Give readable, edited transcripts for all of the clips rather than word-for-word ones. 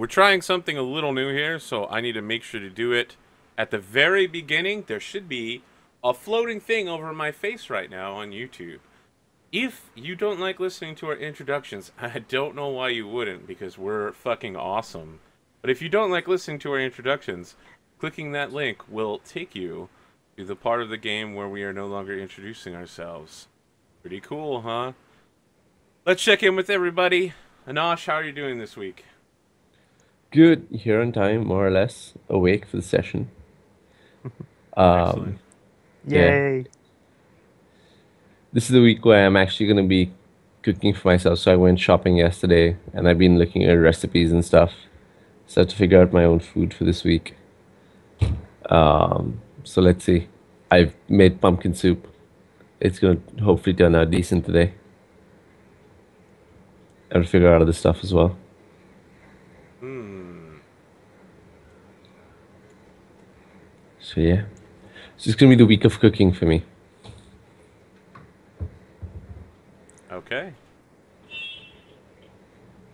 We're trying something a little new here, so I need to make sure to do it at the very beginning. There should be a floating thing over my face right now on YouTube. If you don't like listening to our introductions, I don't know why you wouldn't, because we're fucking awesome. But if you don't like listening to our introductions, clicking that link will take you to the part of the game where we are no longer introducing ourselves. Pretty cool, huh? Let's check in with everybody. Anosh, how are you doing this week? Good, here on time, more or less, awake for the session. Um, Excellent. yeah, Yay. this is the week where I'm actually going to be cooking for myself. So I went shopping yesterday and I've been looking at recipes and stuff. So I have to figure out my own food for this week. So let's see. I've made pumpkin soup. It's going to hopefully turn out decent today. I have to figure out other stuff as well. Hmm. So yeah. So it's going to be the week of cooking for me. Okay.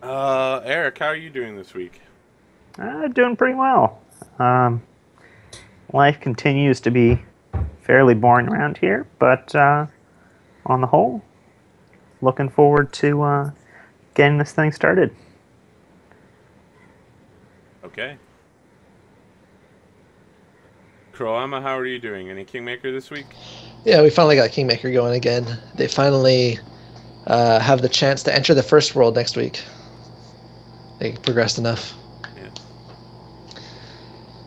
Erik, how are you doing this week? Doing pretty well. Life continues to be fairly boring around here, but on the whole, looking forward to getting this thing started. Okay. Kroama, how are you doing? Any Kingmaker this week? Yeah, we finally got Kingmaker going again. They finally have the chance to enter the first world next week. They progressed enough. Yeah.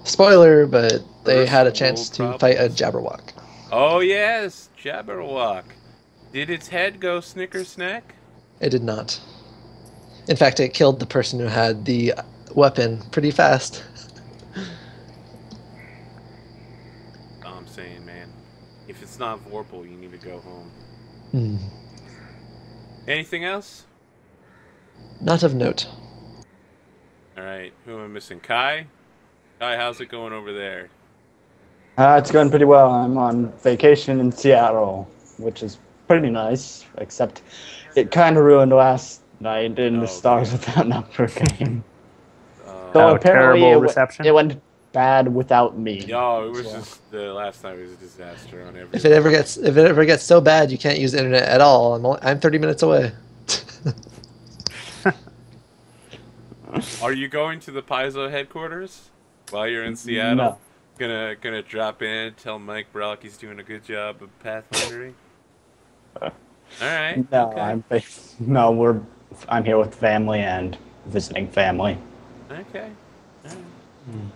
Spoiler, but they First had a chance world to fight a problems. Jabberwock. Oh yes, Jabberwock. Did its head go snicker snack? It did not. In fact, it killed the person who had the weapon pretty fast. All I'm saying, man. If it's not Vorpal, you need to go home. Hmm. Anything else? Not of note. Alright, who am I missing? Kai? Kai, how's it going over there? It's going pretty well. I'm on vacation in Seattle, which is pretty nice, except it kind of ruined last night in the Oh Stars god. Without Number game. So Oh, Oh. apparently terrible reception. it went bad without me. Yo, it was So, just the last night was a disaster on every If it ever level. gets so bad you can't use the internet at all, I'm 30 minutes away. Are you going to the Paizo headquarters while you're in Seattle? no. Gonna drop in, tell Mike Brock he's doing a good job of pathfindering. All right, No, okay, I'm here with family and visiting family. okay. All right.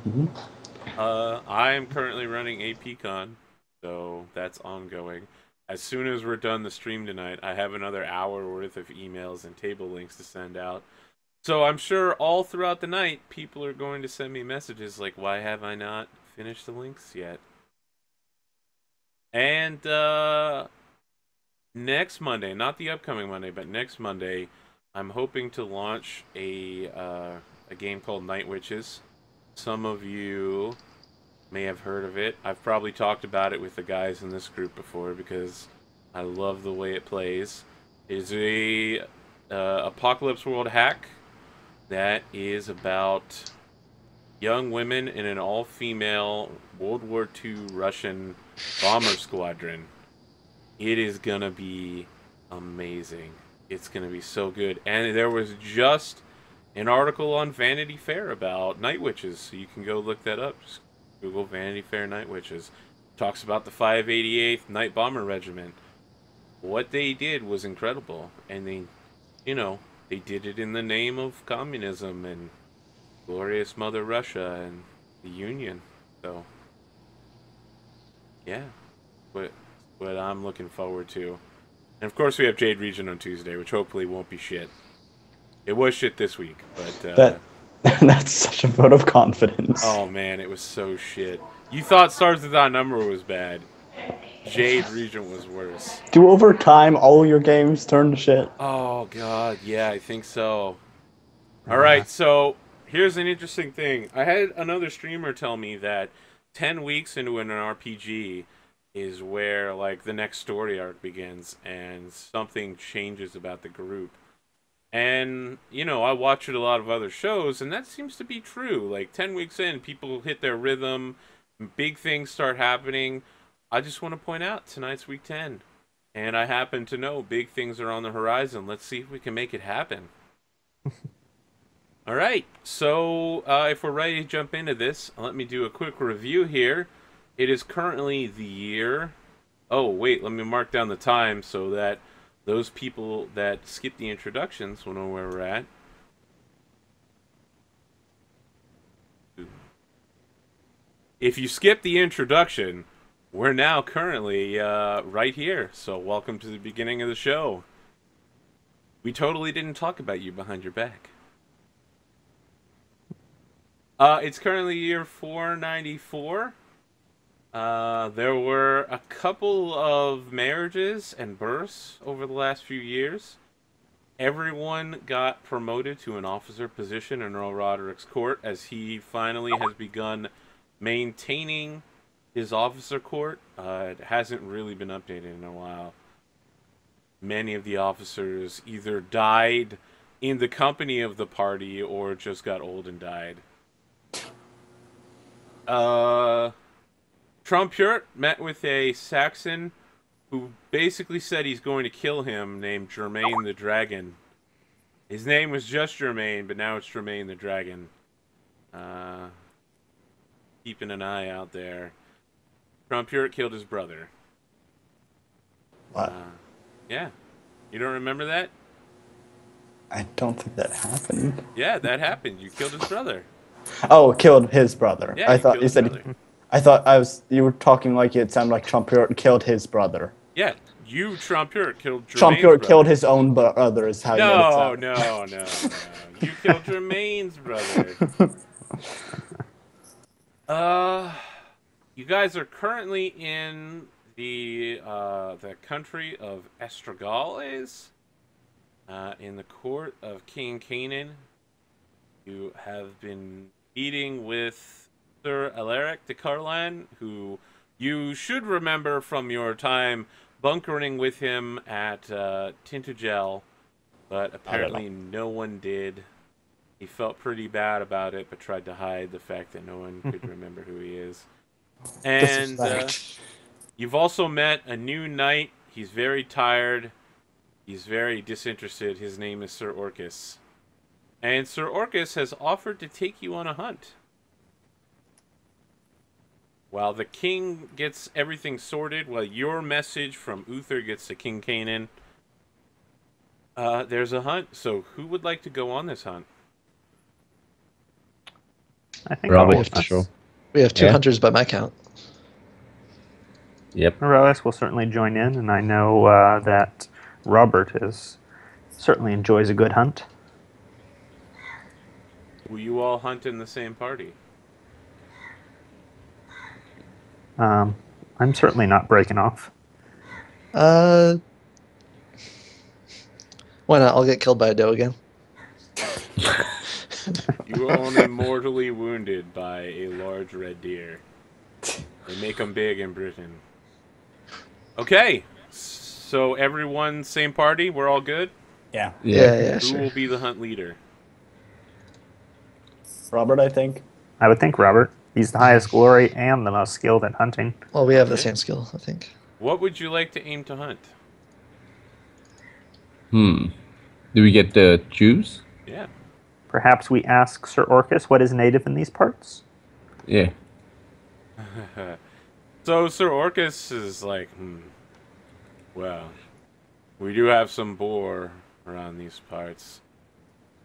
Mhm. I am currently running APCon, so that's ongoing. As soon as we're done the stream tonight, I have another hour worth of emails and table links to send out. So I'm sure all throughout the night, people are going to send me messages like, "Why have I not finished the links yet?" And next Monday, not the upcoming Monday, but next Monday, I'm hoping to launch a game called Night Witches. Some of you may have heard of it. I've probably talked about it with the guys in this group before because I love the way it plays. It's a apocalypse world hack that is about young women in an all-female World War II Russian bomber squadron. It is gonna be amazing. It's gonna be so good. And there was just an article on Vanity Fair about night witches, so you can go look that up. Just Google Vanity Fair night witches. Talks about the 588th Night Bomber Regiment. What they did was incredible, and you know, they did it in the name of communism and glorious Mother Russia and the Union. So, yeah, what what I'm looking forward to. And of course, we have Jade Region on Tuesday, which hopefully won't be shit. It was shit this week, but That that's such a vote of confidence. oh man, it was so shit. You thought Stars Without Number was bad. Jade Region was worse. Do over time all your games turn to shit? Oh god, yeah, I think so. All right, so here's an interesting thing. I had another streamer tell me that 10 weeks into an RPG is where like the next story arc begins and something changes about the group. And, you know, I watch a lot of other shows, and that seems to be true. Like, 10 weeks in, people hit their rhythm, big things start happening. I just want to point out, tonight's week 10. And I happen to know big things are on the horizon. Let's see if we can make it happen. All right, so if we're ready to jump into this, let me do a quick review here. It is currently the year... Oh, wait, let me mark down the time so that those people that skip the introductions will know where we're at. If you skip the introduction, we're now currently right here. So welcome to the beginning of the show. We totally didn't talk about you behind your back. It's currently year 494. There were a couple of marriages and births over the last few years. Everyone got promoted to an officer position in Earl Roderick's court as he finally has begun maintaining his officer court. It hasn't really been updated in a while. Many of the officers either died in the company of the party or just got old and died. Trumpurt met with a Saxon who basically said he's going to kill him, named Germain the Dragon. His name was just Germain, but now it's Germain the Dragon. Keeping an eye out there. Trumpurt killed his brother. What? Yeah. You don't remember that? I don't think that happened. Yeah, that happened. You killed his brother. Oh, killed his brother. Yeah, I thought killed you his said. brother. I thought you were talking like it sounded like Trumpurt killed his brother. Yeah, you, Trumpurt, killed Germain's Trumpurt brother. killed his own brother. Is how you made it sound. No. You killed Germain's brother. You guys are currently in the country of Estragales, in the court of King Canaan. You have been meeting with Sir Erik de Carlan, who you should remember from your time bunkering with him at Tintagel, but apparently no one did. He felt pretty bad about it, but tried to hide the fact that no one could remember who he is. And you've also met a new knight. He's very tired. He's very disinterested. His name is Sir Orcus. And Sir Orcus has offered to take you on a hunt. While the king gets everything sorted, while your message from Uther gets to King Canaan, there's a hunt. So who would like to go on this hunt? I think Robert, for sure. We have two Yeah. hunters by my count. Yep. Morales will certainly join in, and I know that Robert certainly enjoys a good hunt. Will you all hunt in the same party? I'm certainly not breaking off. Why not? I'll get killed by a doe again. You are only mortally wounded by a large red deer. They make them big in Britain. Okay, so everyone, same party? We're all good? Yeah. Yeah, Who sure. will be the hunt leader? Robert, I think. I would think Robert. He's the highest glory and the most skilled at hunting. Well, we have the same skill, I think. What would you like to aim to hunt? Do we get to choose? Yeah. Perhaps we ask Sir Orcus what is native in these parts? Yeah. So Sir Orcus is like, well, we do have some boar around these parts.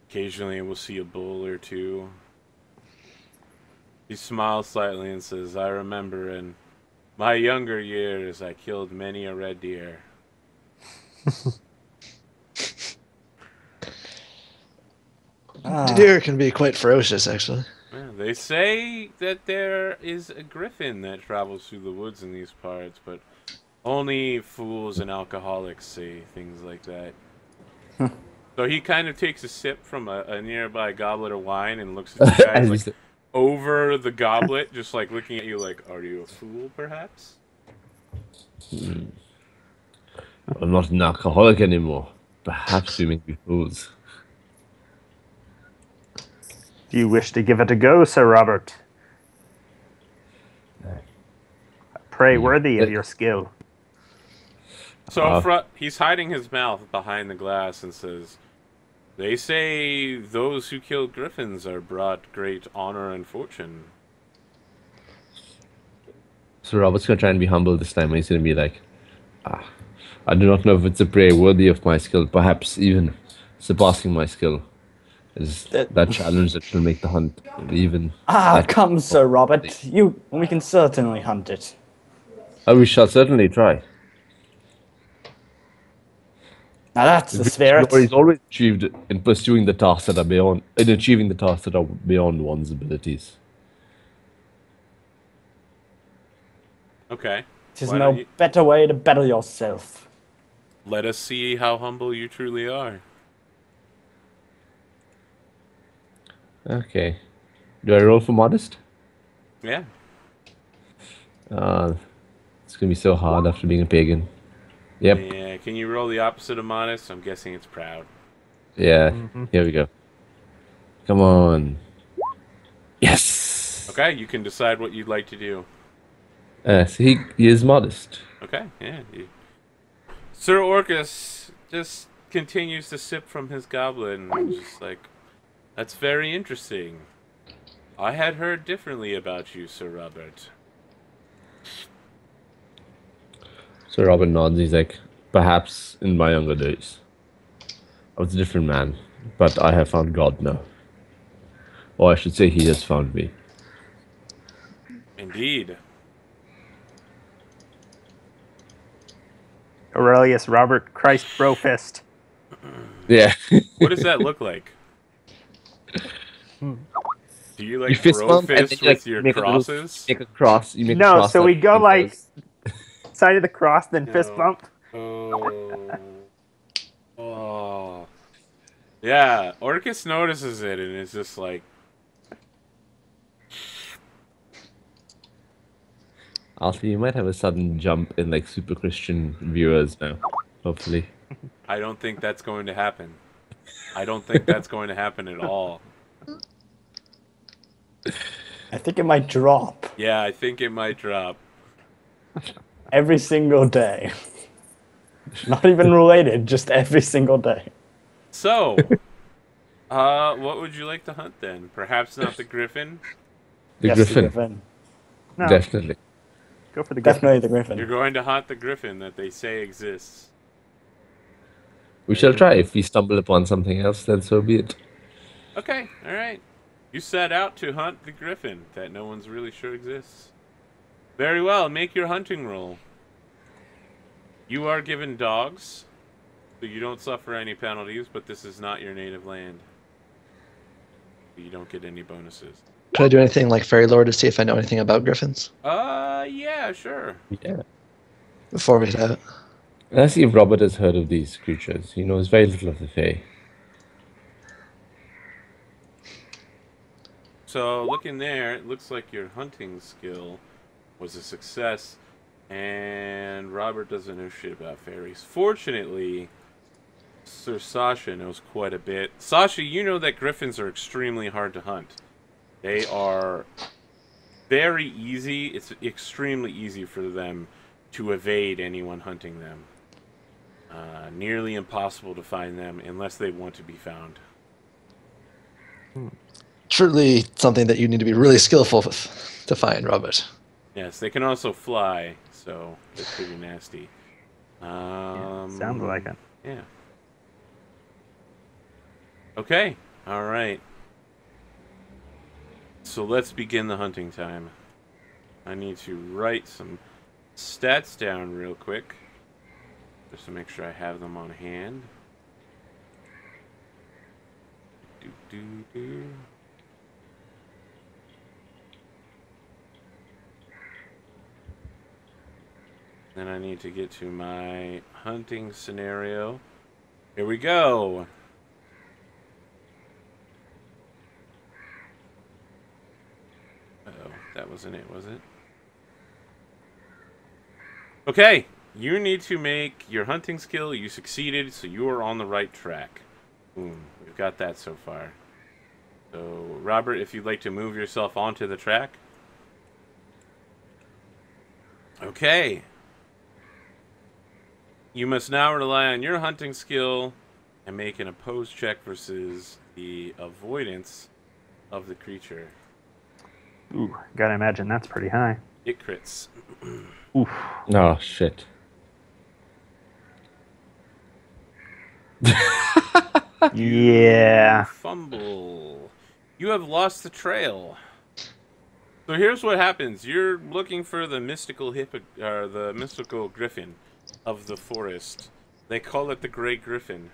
Occasionally we'll see a bull or two. He smiles slightly and says, I remember in my younger years I killed many a red deer. Deer can be quite ferocious, actually. Yeah, they say that there is a griffin that travels through the woods in these parts, but only fools and alcoholics say things like that. So he kind of takes a sip from a nearby goblet of wine and looks at you guys like, over the goblet, just like looking at you like, are you a fool, perhaps? I'm not an alcoholic anymore. Perhaps we may be fools. Do you wish to give it a go, Sir Robert? Prey worthy of your skill. So he's hiding his mouth behind the glass and says, "They say those who kill griffins are brought great honor and fortune." So Robert's gonna try and be humble this time. He's gonna be like, I do not know if it's a prey worthy of my skill, perhaps even surpassing my skill. Is that challenge that will make the hunt even? Come, Sir Robert. We can certainly hunt it. Oh, we shall certainly try. Now that's the spirit. Glory is always achieved in pursuing the tasks that are achieving the tasks that are beyond one's abilities. Okay. There's no better way to better yourself. Let us see how humble you truly are. Okay. Do I roll for modest? Yeah. It's gonna be so hard after being a pagan. Yep. Yeah. Can you roll the opposite of modest? I'm guessing it's proud. Yeah. Here we go. Come on. Yes. Okay. You can decide what you'd like to do. So he is modest. Okay. Yeah. Sir Orcus just continues to sip from his goblet and just like, that's very interesting. I had heard differently about you, Sir Robert. So Robert nods. He's like, perhaps in my younger days, I was a different man, but I have found God now. Or I should say, he has found me. Indeed. Aurelius Robert Christ Brofist. Yeah. What does that look like? Do you like You fist bump and fist then you, with your crosses? make a cross. You make a No, cross. so we go like side of the cross, then fist bump. Oh. Yeah, Orcus notices it and is just like, Also, you might have a sudden jump in like super Christian viewers now. Hopefully. I don't think that's going to happen. I don't think that's going to happen at all. I think it might drop Yeah, I think it might drop. every single day. Not even related, just every single day. So, what would you like to hunt then? Perhaps not the griffin? The Yes, griffin. the griffin. No, Definitely. go for the griffin. Definitely the griffin. You're going to hunt the griffin that they say exists. We shall try. If we stumble upon something else, then so be it. Okay, alright. You set out to hunt the griffin that no one's really sure exists. Very well, make your hunting roll. You are given dogs, so you don't suffer any penalties, but this is not your native land. You don't get any bonuses. Can I do anything like Fairy Lore to see if I know anything about griffins Yeah, sure. Yeah. before we head out? Let's see if Robert has heard of these creatures. He knows very little of the Fae. So, looking there, it looks like your hunting skill was a success, and Robert doesn't know shit about fairies. Fortunately, Sir Sasha knows quite a bit. Sasha, you know that griffins are extremely hard to hunt. They are very easy. It's extremely easy for them to evade anyone hunting them. Nearly impossible to find them unless they want to be found. Truly something that you need to be really skillful with to find, Robert. Yes, they can also fly, so they're pretty nasty. Sounds like it. Yeah. Okay, alright. So let's begin the hunting time. I need to write some stats down real quick, just to make sure I have them on hand. Then I need to get to my hunting scenario. Here we go. Uh-oh, that wasn't it, was it? Okay, you need to make your hunting skill. You succeeded, so you are on the right track. Boom, we've got that so far. So, Robert, if you'd like to move yourself onto the track. Okay. You must now rely on your hunting skill and make an opposed check versus the avoidance of the creature. Ooh, gotta imagine that's pretty high. It crits. Oof. Oh, shit. Yeah. You fumble. You have lost the trail. So here's what happens. You're looking for the mystical the mystical griffin of the forest. They call it the Great Griffin.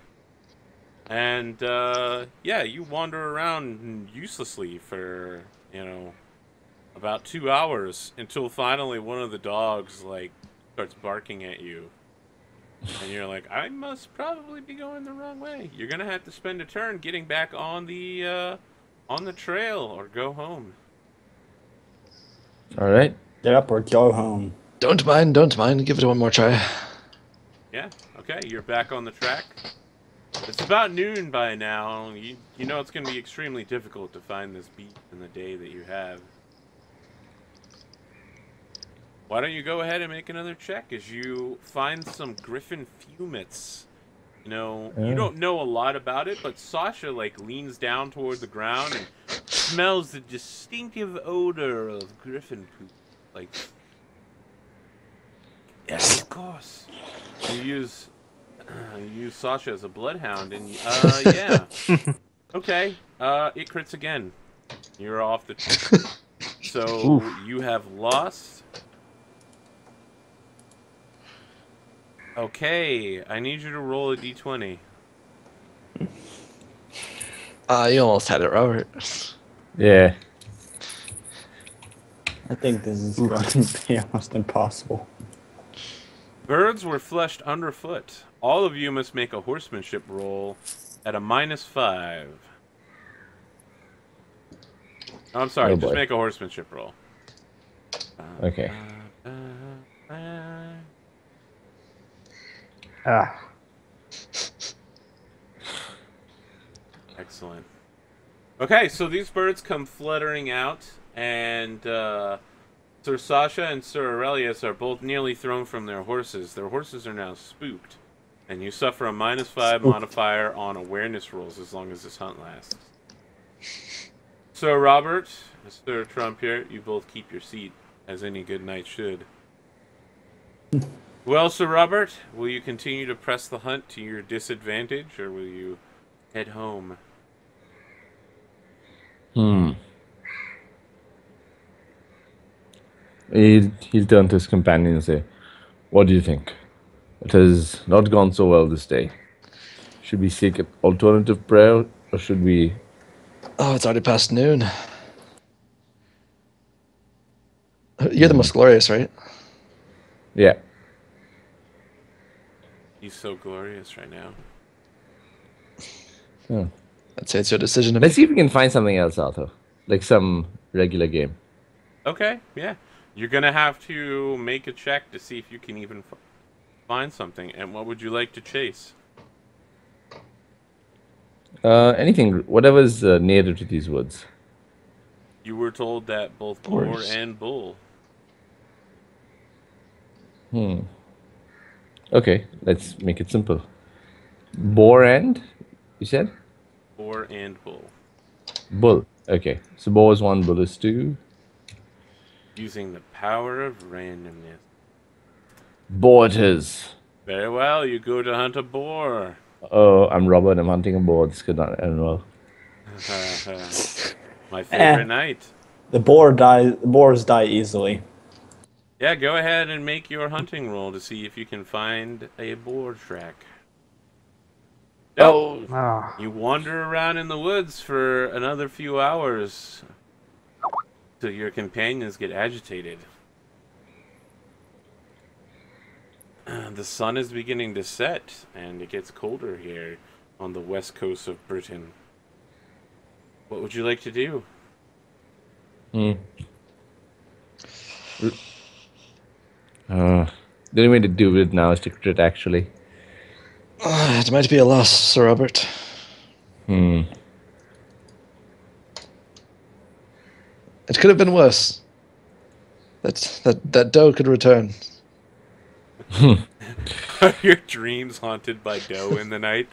And yeah, you wander around uselessly for, about 2 hours until finally one of the dogs starts barking at you. And you're like, I must probably be going the wrong way. You're gonna have to spend a turn getting back on the trail or go home. All right. Get up or go home. Don't mind. Give it one more try. Yeah. Okay. You're back on the track. It's about noon by now. You know it's gonna be extremely difficult to find this beat in the day that you have. Why don't you go ahead and make another check as you find some griffin fumets. You don't know a lot about it, but Sasha leans down toward the ground and smells the distinctive odor of griffin poop. Yes, of course. You use Sasha as a bloodhound, and yeah. Okay. It crits again. You're off the. So you have lost. Okay, I need you to roll a d20. You almost had it, Robert. Yeah. I think this is going to be almost impossible. Birds were fleshed underfoot. All of you must make a horsemanship roll at a -5. Oh, I'm sorry, just make a horsemanship roll. Okay. Excellent. Okay, so these birds come fluttering out, and Sir Sasha and Sir Aurelius are both nearly thrown from their horses. Their horses are now spooked, and you suffer a -5 modifier on awareness rolls as long as this hunt lasts. So Robert, Sir Trump here, you both keep your seat, as any good knight should. Well, Sir Robert, will you continue to press the hunt to your disadvantage, or will you head home? He'll turn to his companion and say, "What do you think? It has not gone so well this day. Should we seek an alternative prayer, or should we..." Oh, it's already past noon. You're the most glorious, right? Yeah. He's so glorious right now. Oh. I'd say it's your decision to Let's make. see if we can find something else, Arthur. Like some regular game. Okay, yeah. You're going to have to make a check to see if you can even find something. And what would you like to chase? Anything, whatever's native to these woods. You were told that both boar Boars. and bull. Okay, let's make it simple. Boar and, you said? Boar and bull. Bull. Okay, so boar is 1, bull is 2. Using the power of randomness. Boar it is. Very well, you go to hunt a boar. Oh, I'm Robert, I'm hunting a boar. This could not end well. My favorite night. The boars die easily. Yeah, go ahead and make your hunting roll to see if you can find a boar track. No. Oh. You wander around in the woods for another few hours till your companions get agitated. The sun is beginning to set, and it gets colder here on the west coast of Britain. What would you like to do? The only way to do it now is to crit, actually. It might be a loss, Sir Robert. It could have been worse. That doe could return. Are your dreams haunted by dough in the night?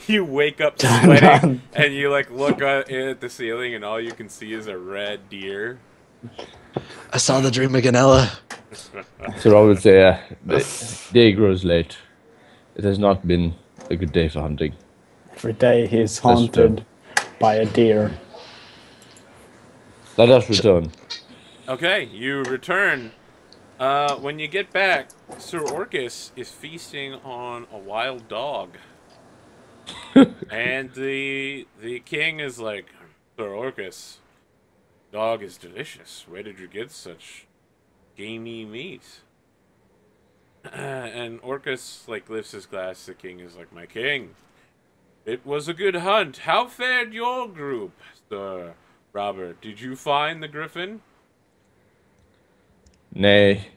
You wake up sweating, and you like look at the ceiling, and all you can see is a red deer. I saw the dream again, Ella. So I would say the day grows late. It has not been a good day for hunting. Every day he's haunted by a deer. Let us return. Okay, you return. When you get back, Sir Orcus is feasting on a wild dog. And the king is like, Sir Orcus, dog is delicious. Where did you get such gamey meat? And Orcus like lifts his glass. The king is like, my king, it was a good hunt. How fared your group, Sir Robert? Did you find the griffin? Nay.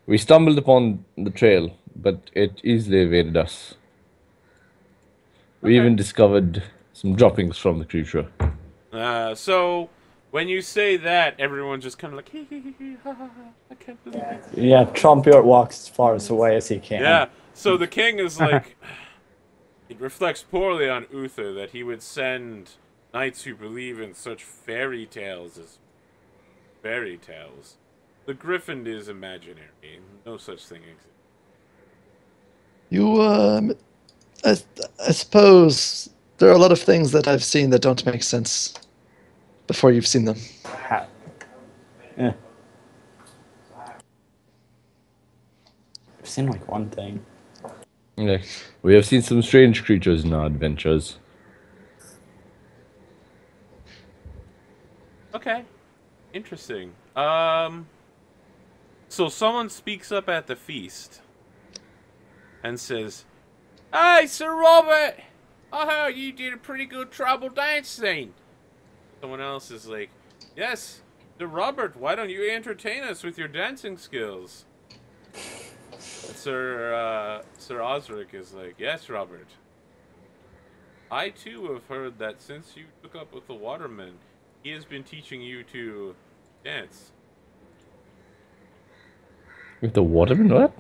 We stumbled upon the trail, but it easily evaded us. We even discovered some droppings from the creature. So when you say that, everyone's just kind of like, ha, ha, ha, I can't believe it. Yeah, Trompiort walks as far away as he can. Yeah, so the king is like, it reflects poorly on Uther that he would send knights who believe in such fairy tales as fairy tales. The griffin is imaginary. No such thing exists. I suppose there are a lot of things that I've seen that don't make sense before you've seen them. Yeah. I've seen like one thing. Yeah. We have seen some strange creatures in our adventures. Okay. Interesting. So someone speaks up at the feast and says, "Hey, Sir Robert! I heard you did a pretty good tribal dance scene." Someone else is like, "Yes, Sir Robert, why don't you entertain us with your dancing skills?" And Sir Osric is like, "Yes, Robert. I too have heard that since you took up with the waterman, he has been teaching you to dance." With the waterman, what?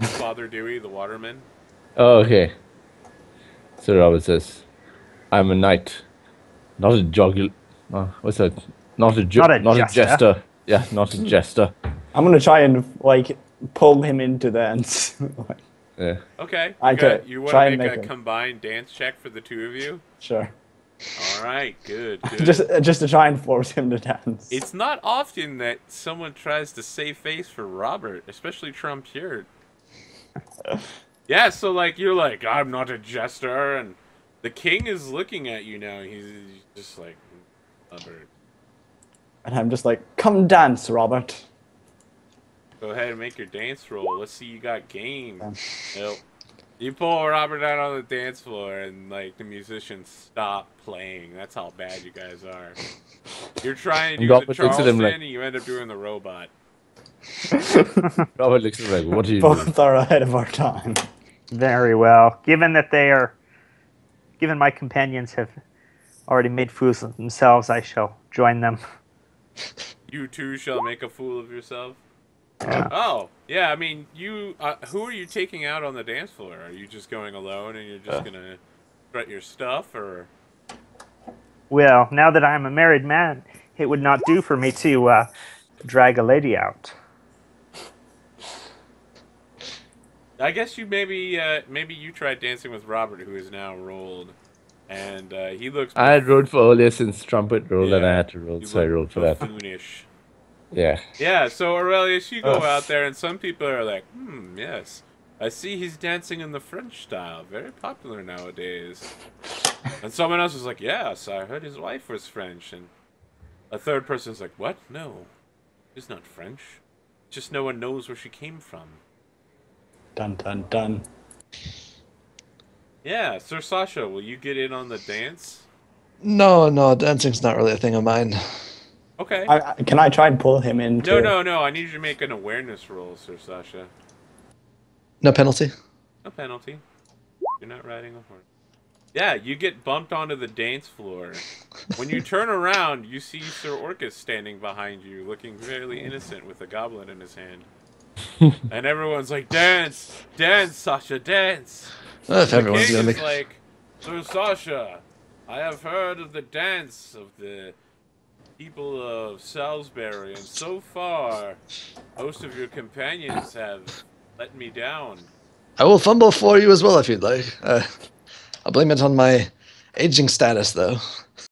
Father Dewey, the waterman. Oh, okay. So Robert says, I'm a knight, not a jogger. What's that? Not a jester. Yeah, not a jester. I'm gonna try and like pull him into dance. Yeah. Okay. You want try to and make make a it. combined dance check for the two of you? Sure. All right, good. Good. Just to try and force him to dance. It's not often that someone tries to save face for Robert, especially Trompiort. Yeah, so like you're like, I'm not a jester, and the king is looking at you now. He's just like, Robert. And I'm just like, come dance, Robert. Go ahead and make your dance roll. Let's see you got game. Nope. You pull Robert out on the dance floor, and like the musicians stop playing. That's how bad you guys are. You're trying to do the Charleston, and you end up doing the robot. Robert looks at him like, what are you Both are ahead of our time. Very well. Given my companions have already made fools of themselves, I shall join them. You too shall make a fool of yourself. Yeah. Oh, yeah. I mean, you. Who are you taking out on the dance floor? Are you just going alone, and you're just gonna strut your stuff, or? Well, now that I'm a married man, it would not do for me to drag a lady out. I guess you maybe you tried dancing with Robert, who is now rolled, and he looks. I had rolled for earlier since Trumpet rolled, and I had to roll, so I rolled for that. Buffoonish. Yeah. Yeah. So Aurelius, you go out there, and some people are like, yes, I see he's dancing in the French style, very popular nowadays. And someone else is like, yes, I heard his wife was French, and a third person's like, what? No, she's not French. Just no one knows where she came from. Dun dun dun. Yeah, Sir Sasha, will you get in on the dance? No, dancing's not really a thing of mine. Okay. Can I try and pull him into... No. I need you to make an awareness roll, Sir Sasha. No penalty? No penalty. You're not riding a horse. Yeah, you get bumped onto the dance floor. When you turn around, you see Sir Orcus standing behind you, looking fairly innocent with a goblin in his hand. And everyone's like, dance! Dance, Sasha, dance! Well, if And the everyone's king gonna is make. like, Sir Sasha, I have heard of the dance of the people of Salisbury, and so far, most of your companions have let me down. I will fumble for you as well if you'd like. I'll blame it on my aging status, though.